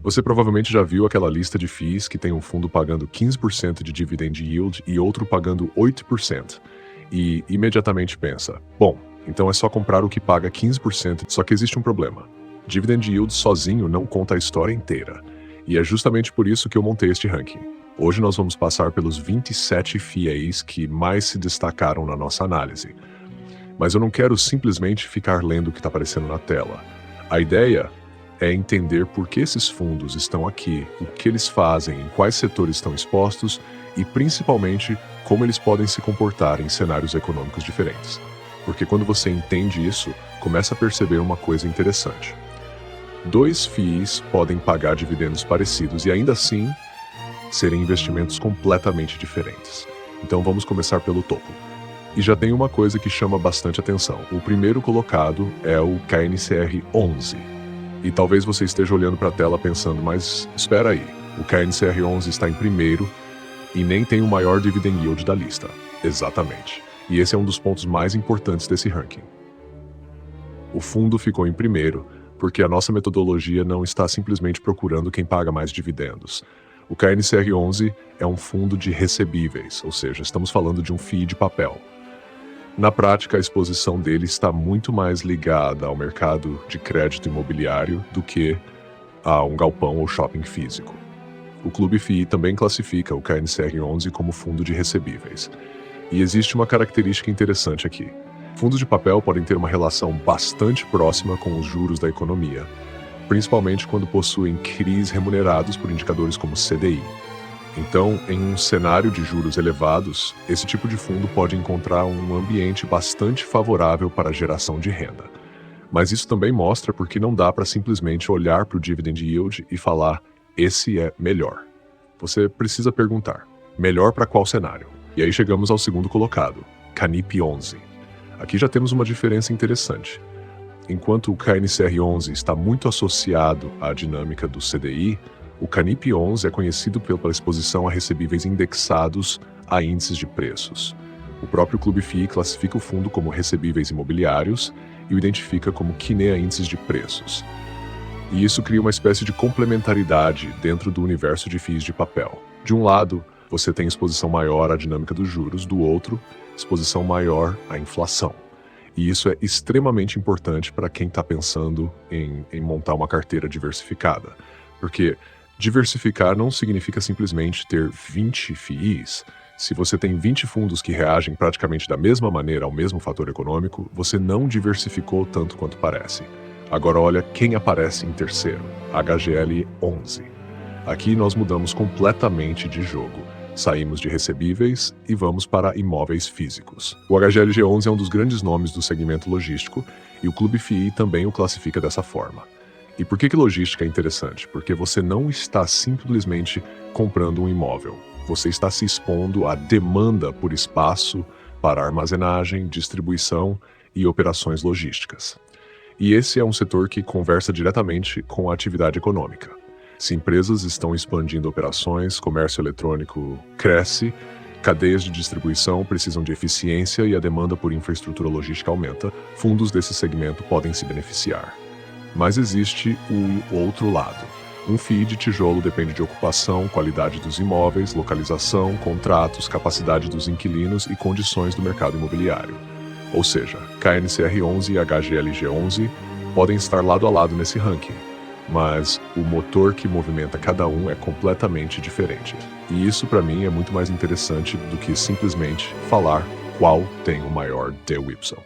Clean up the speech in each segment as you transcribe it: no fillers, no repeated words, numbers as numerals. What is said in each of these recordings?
Você provavelmente já viu aquela lista de FIIs que tem um fundo pagando 15% de dividend yield e outro pagando 8%. E imediatamente pensa, bom, então é só comprar o que paga 15%, só que existe um problema. Dividend yield sozinho não conta a história inteira. E é justamente por isso que eu montei este ranking. Hoje nós vamos passar pelos 27 FIIs que mais se destacaram na nossa análise. Mas eu não quero simplesmente ficar lendo o que está aparecendo na tela. A ideia é entender por que esses fundos estão aqui, o que eles fazem, em quais setores estão expostos e, principalmente, como eles podem se comportar em cenários econômicos diferentes. Porque quando você entende isso, começa a perceber uma coisa interessante. Dois FIIs podem pagar dividendos parecidos e ainda assim serem investimentos completamente diferentes. Então vamos começar pelo topo. E já tem uma coisa que chama bastante atenção. O primeiro colocado é o KNCR 11. E talvez você esteja olhando para a tela pensando, mas espera aí, o KNCR 11 está em primeiro e nem tem o maior dividend yield da lista. Exatamente. E esse é um dos pontos mais importantes desse ranking. O fundo ficou em primeiro porque a nossa metodologia não está simplesmente procurando quem paga mais dividendos. O KNCR 11 é um fundo de recebíveis, ou seja, estamos falando de um FII de papel. Na prática, a exposição dele está muito mais ligada ao mercado de crédito imobiliário do que a um galpão ou shopping físico. O Clube FII também classifica o KNCR 11 como fundo de recebíveis. E existe uma característica interessante aqui. Fundos de papel podem ter uma relação bastante próxima com os juros da economia, principalmente quando possuem CRIs remunerados por indicadores como CDI. Então, em um cenário de juros elevados, esse tipo de fundo pode encontrar um ambiente bastante favorável para a geração de renda. Mas isso também mostra porque não dá para simplesmente olhar para o dividend yield e falar, esse é melhor. Você precisa perguntar, melhor para qual cenário? E aí chegamos ao segundo colocado, Canip 11. Aqui já temos uma diferença interessante. Enquanto o KNCR 11 está muito associado à dinâmica do CDI, o Canip 11 é conhecido pela exposição a recebíveis indexados a índices de preços. O próprio Clube FII classifica o fundo como recebíveis imobiliários e o identifica como KINE a índices de preços. E isso cria uma espécie de complementaridade dentro do universo de FIIs de papel. De um lado, você tem exposição maior à dinâmica dos juros, do outro, exposição maior à inflação. E isso é extremamente importante para quem está pensando em montar uma carteira diversificada. Porque diversificar não significa simplesmente ter 20 FIIs. Se você tem 20 fundos que reagem praticamente da mesma maneira ao mesmo fator econômico, você não diversificou tanto quanto parece. Agora olha quem aparece em terceiro, HGL 11. Aqui nós mudamos completamente de jogo. Saímos de recebíveis e vamos para imóveis físicos. O HGLG11 é um dos grandes nomes do segmento logístico e o Clube FII também o classifica dessa forma. E por que logística é interessante? Porque você não está simplesmente comprando um imóvel. Você está se expondo à demanda por espaço para armazenagem, distribuição e operações logísticas. E esse é um setor que conversa diretamente com a atividade econômica. Se empresas estão expandindo operações, comércio eletrônico cresce, cadeias de distribuição precisam de eficiência e a demanda por infraestrutura logística aumenta, fundos desse segmento podem se beneficiar. Mas existe o outro lado. Um FII de tijolo depende de ocupação, qualidade dos imóveis, localização, contratos, capacidade dos inquilinos e condições do mercado imobiliário. Ou seja, KNCR 11 e HGLG 11 podem estar lado a lado nesse ranking, mas o motor que movimenta cada um é completamente diferente. E isso, para mim, é muito mais interessante do que simplesmente falar qual tem o maior DWY.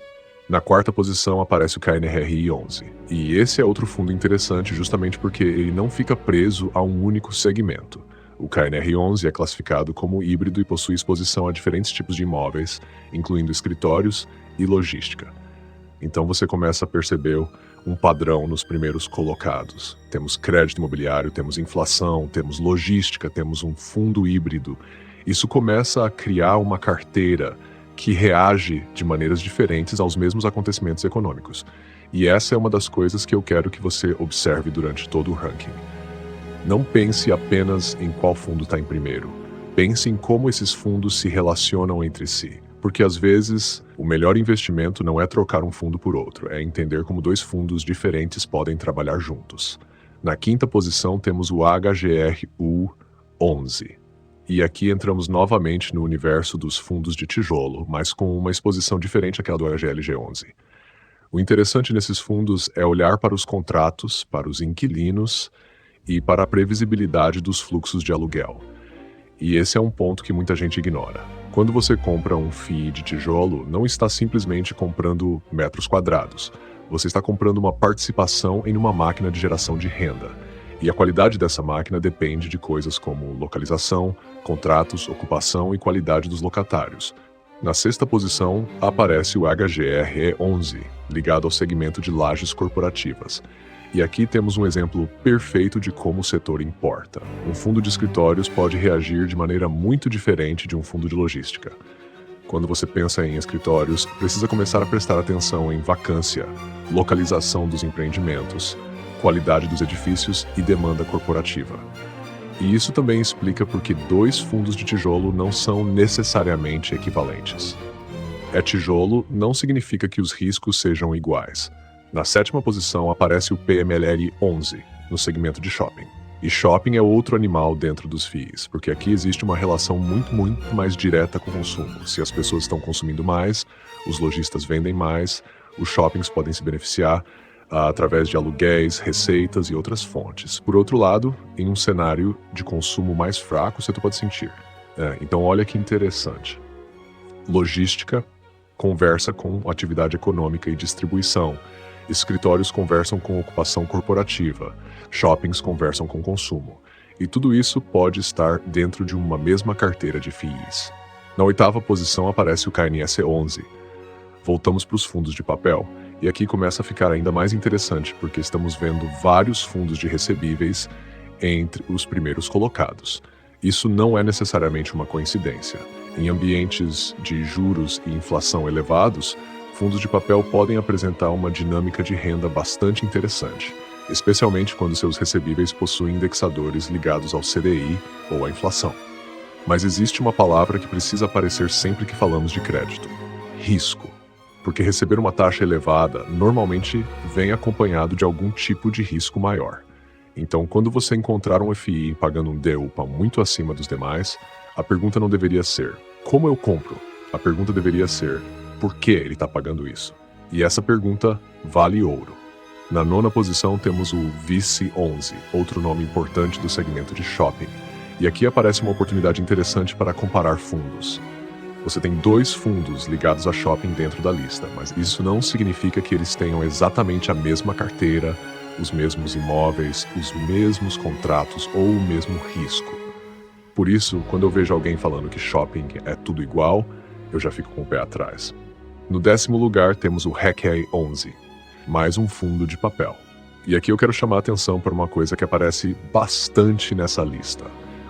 Na quarta posição aparece o KNRI 11. E esse é outro fundo interessante justamente porque ele não fica preso a um único segmento. O KNR 11 é classificado como híbrido e possui exposição a diferentes tipos de imóveis, incluindo escritórios e logística. Então você começa a perceber um padrão nos primeiros colocados. Temos crédito imobiliário, temos inflação, temos logística, temos um fundo híbrido. Isso começa a criar uma carteira que reage de maneiras diferentes aos mesmos acontecimentos econômicos. E essa é uma das coisas que eu quero que você observe durante todo o ranking. Não pense apenas em qual fundo está em primeiro. Pense em como esses fundos se relacionam entre si. Porque às vezes o melhor investimento não é trocar um fundo por outro, é entender como dois fundos diferentes podem trabalhar juntos. Na quinta posição temos o HGRU11. E aqui entramos novamente no universo dos fundos de tijolo, mas com uma exposição diferente àquela do HGLG11. O interessante nesses fundos é olhar para os contratos, para os inquilinos e para a previsibilidade dos fluxos de aluguel. E esse é um ponto que muita gente ignora. Quando você compra um FII de tijolo, não está simplesmente comprando metros quadrados. Você está comprando uma participação em uma máquina de geração de renda. E a qualidade dessa máquina depende de coisas como localização, contratos, ocupação e qualidade dos locatários. Na sexta posição aparece o HGRE11, ligado ao segmento de lajes corporativas. E aqui temos um exemplo perfeito de como o setor importa. Um fundo de escritórios pode reagir de maneira muito diferente de um fundo de logística. Quando você pensa em escritórios, precisa começar a prestar atenção em vacância, localização dos empreendimentos, qualidade dos edifícios e demanda corporativa. E isso também explica por que dois fundos de tijolo não são necessariamente equivalentes. É tijolo não significa que os riscos sejam iguais. Na sétima posição aparece o PMLR11, no segmento de shopping. E shopping é outro animal dentro dos FIIs, porque aqui existe uma relação muito mais direta com o consumo. Se as pessoas estão consumindo mais, os lojistas vendem mais, os shoppings podem se beneficiar através de aluguéis, receitas e outras fontes. Por outro lado, em um cenário de consumo mais fraco, você pode sentir. Então olha que interessante. Logística conversa com atividade econômica e distribuição. Escritórios conversam com ocupação corporativa. Shoppings conversam com consumo. E tudo isso pode estar dentro de uma mesma carteira de FIIs. Na oitava posição aparece o KNS11. Voltamos para os fundos de papel. E aqui começa a ficar ainda mais interessante, porque estamos vendo vários fundos de recebíveis entre os primeiros colocados. Isso não é necessariamente uma coincidência. Em ambientes de juros e inflação elevados, fundos de papel podem apresentar uma dinâmica de renda bastante interessante, especialmente quando seus recebíveis possuem indexadores ligados ao CDI ou à inflação. Mas existe uma palavra que precisa aparecer sempre que falamos de crédito: risco. Porque receber uma taxa elevada normalmente vem acompanhado de algum tipo de risco maior. Então, quando você encontrar um FII pagando um DUPA muito acima dos demais, a pergunta não deveria ser: como eu compro? A pergunta deveria ser: por que ele está pagando isso? E essa pergunta vale ouro. Na nona posição temos o VICE11, outro nome importante do segmento de shopping. E aqui aparece uma oportunidade interessante para comparar fundos. Você tem dois fundos ligados a shopping dentro da lista, mas isso não significa que eles tenham exatamente a mesma carteira, os mesmos imóveis, os mesmos contratos ou o mesmo risco. Por isso, quando eu vejo alguém falando que shopping é tudo igual, eu já fico com o pé atrás. No 10º lugar temos o REC11, mais um fundo de papel. E aqui eu quero chamar a atenção para uma coisa que aparece bastante nessa lista.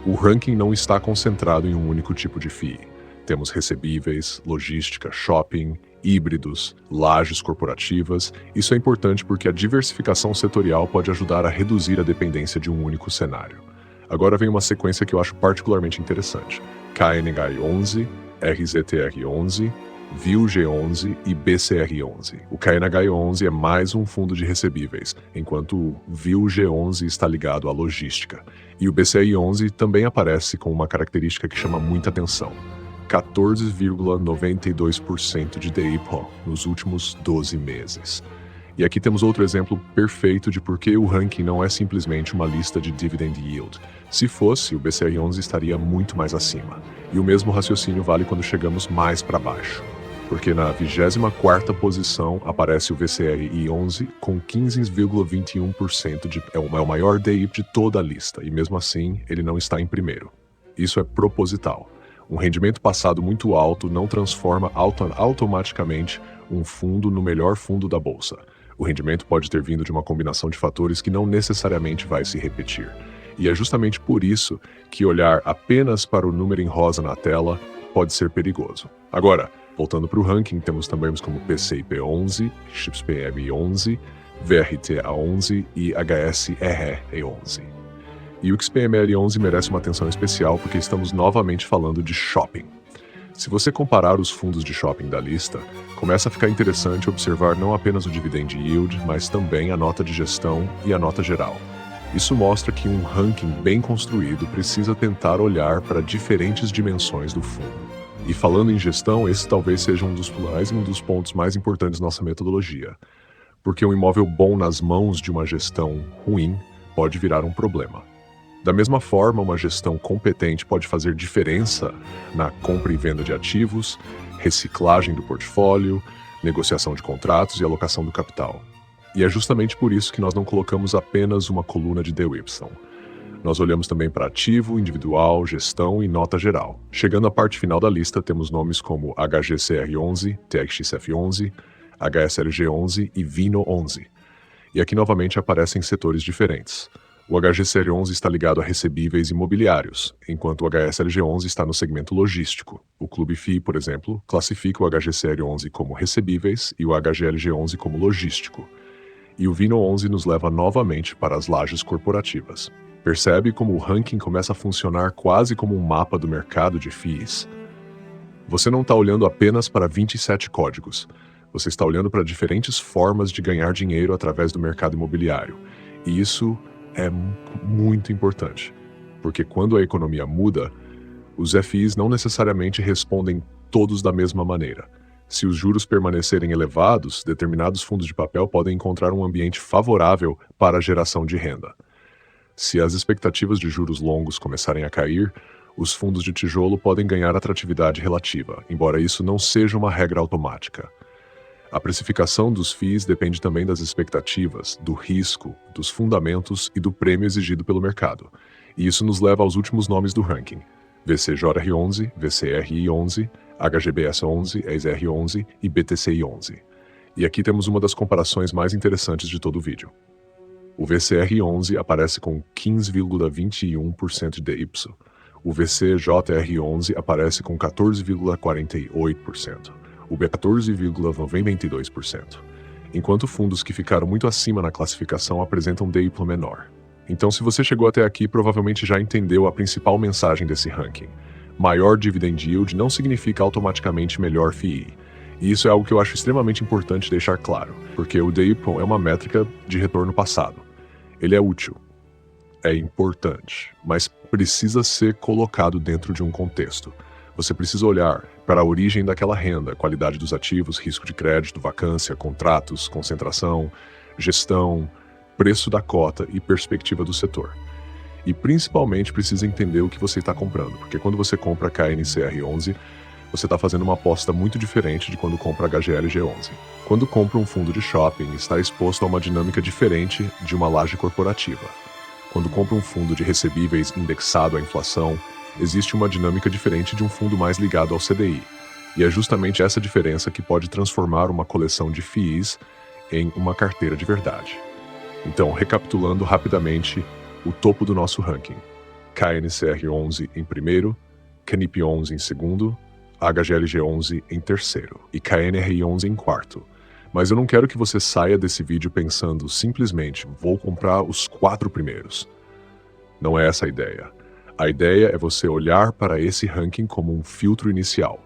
O ranking não está concentrado em um único tipo de FII. Temos recebíveis, logística, shopping, híbridos, lajes corporativas. Isso é importante porque a diversificação setorial pode ajudar a reduzir a dependência de um único cenário. Agora vem uma sequência que eu acho particularmente interessante: KNH11, RZTR11, VILG11 e BCR11. O KNH11 é mais um fundo de recebíveis, enquanto o VILG11 está ligado à logística. E o BCR11 também aparece com uma característica que chama muita atenção: 14,92% de DIPO nos últimos 12 meses. E aqui temos outro exemplo perfeito de por que o ranking não é simplesmente uma lista de dividend yield. Se fosse, o BCR11 estaria muito mais acima. E o mesmo raciocínio vale quando chegamos mais para baixo. Porque na 24ª posição aparece o VCRI11 com 15,21% é o maior DIP de toda a lista, e mesmo assim ele não está em primeiro. Isso é proposital. Um rendimento passado muito alto não transforma automaticamente um fundo no melhor fundo da bolsa. O rendimento pode ter vindo de uma combinação de fatores que não necessariamente vai se repetir. E é justamente por isso que olhar apenas para o número em rosa na tela pode ser perigoso. Agora, voltando para o ranking, temos também como PCIP11, XPM11, VRTA11 e HSRE11. E o XPML11 merece uma atenção especial porque estamos novamente falando de shopping. Se você comparar os fundos de shopping da lista, começa a ficar interessante observar não apenas o dividend yield, mas também a nota de gestão e a nota geral. Isso mostra que um ranking bem construído precisa tentar olhar para diferentes dimensões do fundo. E falando em gestão, esse talvez seja um dos pontos mais importantes da nossa metodologia, porque um imóvel bom nas mãos de uma gestão ruim pode virar um problema. Da mesma forma, uma gestão competente pode fazer diferença na compra e venda de ativos, reciclagem do portfólio, negociação de contratos e alocação do capital. E é justamente por isso que nós não colocamos apenas uma coluna de DWIPSON. Nós olhamos também para ativo, individual, gestão e nota geral. Chegando à parte final da lista, temos nomes como HGCR11, TXF11, HSLG11 e VINO11. E aqui novamente aparecem setores diferentes. O HGCR11 está ligado a recebíveis imobiliários, enquanto o HSLG11 está no segmento logístico. O Clube FI, por exemplo, classifica o HGCR11 como recebíveis e o HGLG11 como logístico. E o VINO11 nos leva novamente para as lajes corporativas. Percebe como o ranking começa a funcionar quase como um mapa do mercado de FIIs? Você não está olhando apenas para 27 códigos. Você está olhando para diferentes formas de ganhar dinheiro através do mercado imobiliário. E isso é muito importante, porque quando a economia muda, os FIs não necessariamente respondem todos da mesma maneira. Se os juros permanecerem elevados, determinados fundos de papel podem encontrar um ambiente favorável para a geração de renda. Se as expectativas de juros longos começarem a cair, os fundos de tijolo podem ganhar atratividade relativa, embora isso não seja uma regra automática. A precificação dos FIIs depende também das expectativas, do risco, dos fundamentos e do prêmio exigido pelo mercado. E isso nos leva aos últimos nomes do ranking: VCJR11, VCRI11, HGBS11, ESR11 e BTCI11. E aqui temos uma das comparações mais interessantes de todo o vídeo. O VCR11 aparece com 15,21% de DY. O VCJR11 aparece com 14,48%. O B 14,92%, enquanto fundos que ficaram muito acima na classificação apresentam DY menor. Então, se você chegou até aqui, provavelmente já entendeu a principal mensagem desse ranking. Maior dividend yield não significa automaticamente melhor FII. E isso é algo que eu acho extremamente importante deixar claro, porque o DY é uma métrica de retorno passado. Ele é útil, é importante, mas precisa ser colocado dentro de um contexto. Você precisa olhar para a origem daquela renda, qualidade dos ativos, risco de crédito, vacância, contratos, concentração, gestão, preço da cota e perspectiva do setor. E principalmente precisa entender o que você está comprando, porque quando você compra KNCR11, você está fazendo uma aposta muito diferente de quando compra HGLG11. Quando compra um fundo de shopping, está exposto a uma dinâmica diferente de uma laje corporativa. Quando compra um fundo de recebíveis indexado à inflação, existe uma dinâmica diferente de um fundo mais ligado ao CDI. E é justamente essa diferença que pode transformar uma coleção de FIIs em uma carteira de verdade. Então, recapitulando rapidamente o topo do nosso ranking: KNCR11 em primeiro, CNIP11 em segundo, HGLG11 em terceiro e KNRI11 em quarto. Mas eu não quero que você saia desse vídeo pensando simplesmente vou comprar os 4 primeiros. Não é essa a ideia. A ideia é você olhar para esse ranking como um filtro inicial.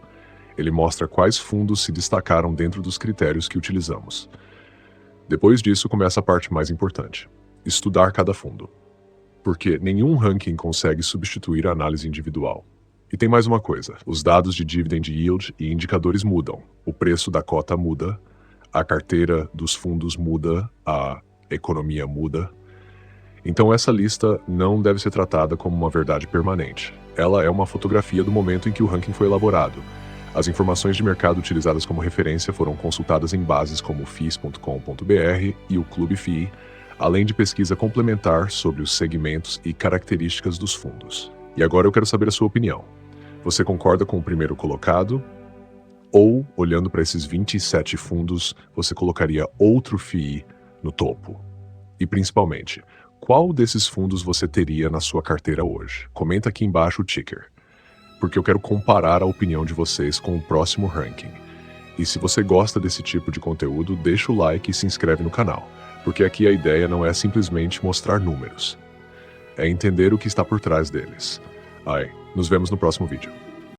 Ele mostra quais fundos se destacaram dentro dos critérios que utilizamos. Depois disso começa a parte mais importante: estudar cada fundo. Porque nenhum ranking consegue substituir a análise individual. E tem mais uma coisa: os dados de dividend yield e indicadores mudam. O preço da cota muda, a carteira dos fundos muda, a economia muda. Então essa lista não deve ser tratada como uma verdade permanente. Ela é uma fotografia do momento em que o ranking foi elaborado. As informações de mercado utilizadas como referência foram consultadas em bases como FIIs.com.br e o Clube FII, além de pesquisa complementar sobre os segmentos e características dos fundos. E agora eu quero saber a sua opinião. Você concorda com o primeiro colocado? Ou, olhando para esses 27 fundos, você colocaria outro FII no topo? E principalmente, qual desses fundos você teria na sua carteira hoje? Comenta aqui embaixo o ticker, porque eu quero comparar a opinião de vocês com o próximo ranking. E se você gosta desse tipo de conteúdo, deixa o like e se inscreve no canal, porque aqui a ideia não é simplesmente mostrar números, é entender o que está por trás deles. Nos vemos no próximo vídeo.